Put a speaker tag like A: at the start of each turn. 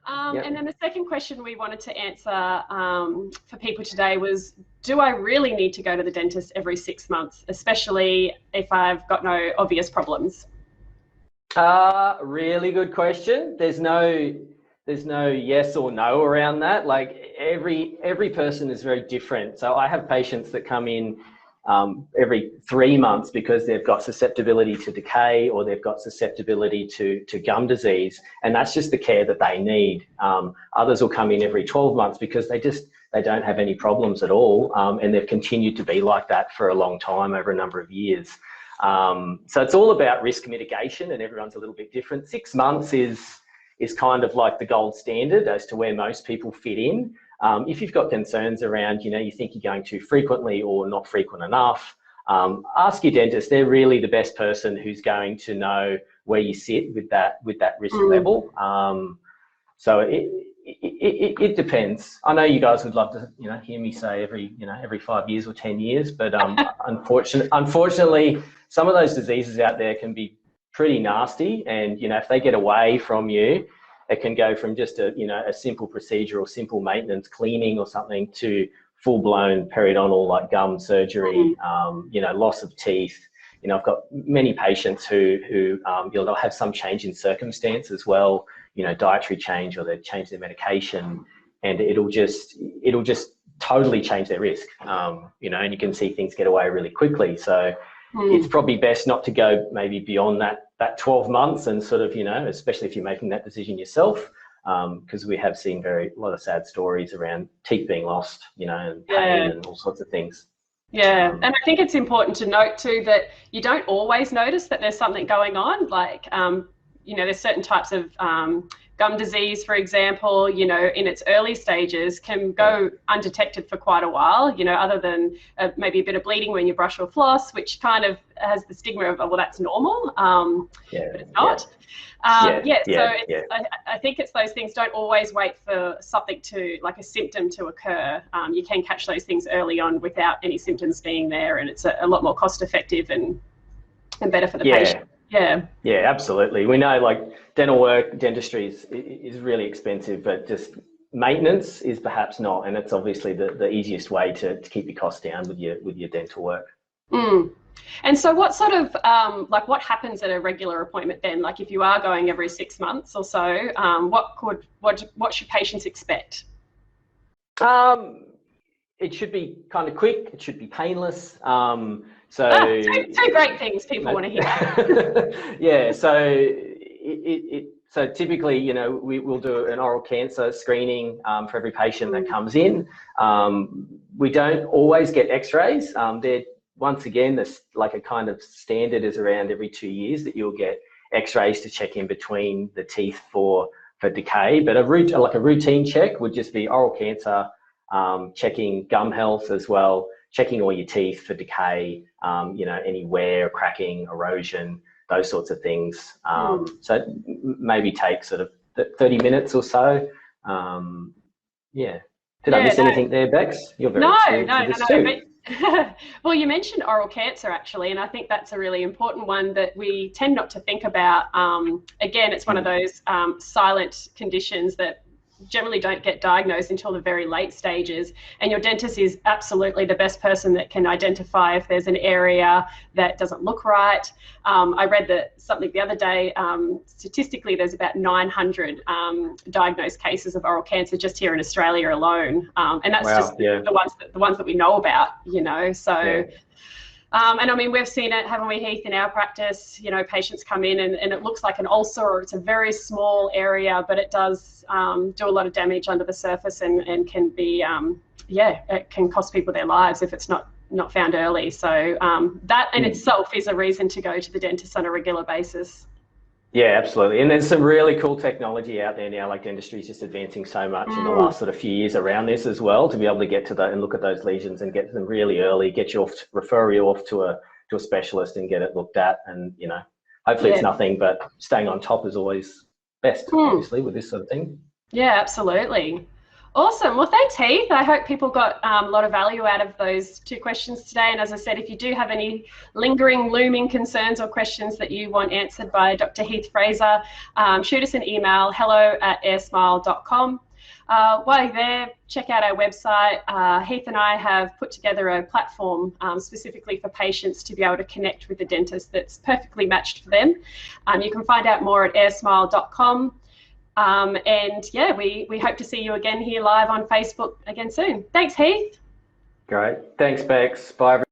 A: And then the second question we wanted to answer for people today was, do I really need to go to the dentist every 6 months, especially if I've got no obvious problems?
B: Really good question. There's no yes or no around that. Like every person is very different. So I have patients that come in every 3 months because they've got susceptibility to decay or they've got susceptibility to gum disease, and that's just the care that they need. Others will come in every 12 months because they don't have any problems at all, and they've continued to be like that for a long time, over a number of years. So it's all about risk mitigation, and everyone's a little bit different. 6 months is kind of like the gold standard as to where most people fit in. If you've got concerns around, you think you're going too frequently or not frequent enough, ask your dentist. They're really the best person who's going to know where you sit with that risk level. So it depends. I know you guys would love to, hear me say every 5 years or 10 years, but unfortunately, some of those diseases out there can be pretty nasty, and if they get away from you, it can go from just a simple procedure or simple maintenance cleaning or something to full-blown periodontal, like gum surgery, loss of teeth. I've got many patients who they'll have some change in circumstance as well, dietary change, or they've changed their medication, and it'll just totally change their risk. And you can see things get away really quickly. So it's probably best not to go maybe beyond that 12 months, and sort of, especially if you're making that decision yourself, because we have seen a lot of sad stories around teeth being lost, and pain and all sorts of things.
A: Yeah, and I think it's important to note too that you don't always notice that there's something going on. Like, there's certain types of gum disease, for example, in its early stages can go undetected for quite a while, other than maybe a bit of bleeding when you brush or floss, which kind of has the stigma of, well, that's normal, but it's not. I think it's those things. Don't always wait for something like a symptom to occur. You can catch those things early on without any symptoms being there, and it's a lot more cost effective and better for the patient. Yeah,
B: absolutely. We know, like, dental work, dentistry is really expensive, but just maintenance is perhaps not, and it's obviously the easiest way to keep your costs down with your dental work.
A: And so what sort of, what happens at a regular appointment then? Like, if you are going every 6 months or so, what should patients expect?
B: It should be kind of quick. It should be painless. So
A: two great things people want to hear.
B: So typically, we'll do an oral cancer screening for every patient that comes in. We don't always get X-rays. They're, once again, like a kind of standard is around every 2 years that you'll get X-rays to check in between the teeth for decay. But a routine check would just be oral cancer, checking gum health as well, checking all your teeth for decay, any wear, cracking, erosion, those sorts of things. So it maybe take sort of 30 minutes or so. Did I miss anything there, Bex? You're very experienced with this too.
A: Well, you mentioned oral cancer actually, and I think that's a really important one that we tend not to think about. Again, it's one of those silent conditions that generally don't get diagnosed until the very late stages, and your dentist is absolutely the best person that can identify if there's an area that doesn't look right. I read something the other day, statistically there's about 900 diagnosed cases of oral cancer just here in Australia alone, and that's the ones that we know about, so and I mean, we've seen it, haven't we, Heath, in our practice? Patients come in and it looks like an ulcer, or it's a very small area, but it does do a lot of damage under the surface and can be, it can cost people their lives if it's not found early. So that in itself is a reason to go to the dentist on a regular basis.
B: Yeah, absolutely. And there's some really cool technology out there now, like dentistry is just advancing so much in the last sort of few years around this as well, to be able to get to that and look at those lesions and get them really early, refer you off to a specialist and get it looked at. And, hopefully it's nothing, but staying on top is always best, obviously, with this sort of thing.
A: Yeah, absolutely. Awesome. Well, thanks, Heath. I hope people got a lot of value out of those 2 questions today. And as I said, if you do have any lingering, looming concerns or questions that you want answered by Dr. Heath Fraser, shoot us an email, hello@airsmile.com. While you're there, check out our website. Heath and I have put together a platform specifically for patients to be able to connect with the dentist that's perfectly matched for them. You can find out more at airsmile.com. And yeah, we hope to see you again here live on Facebook again soon. Thanks, Heath.
B: Great. Thanks, Bex. Bye.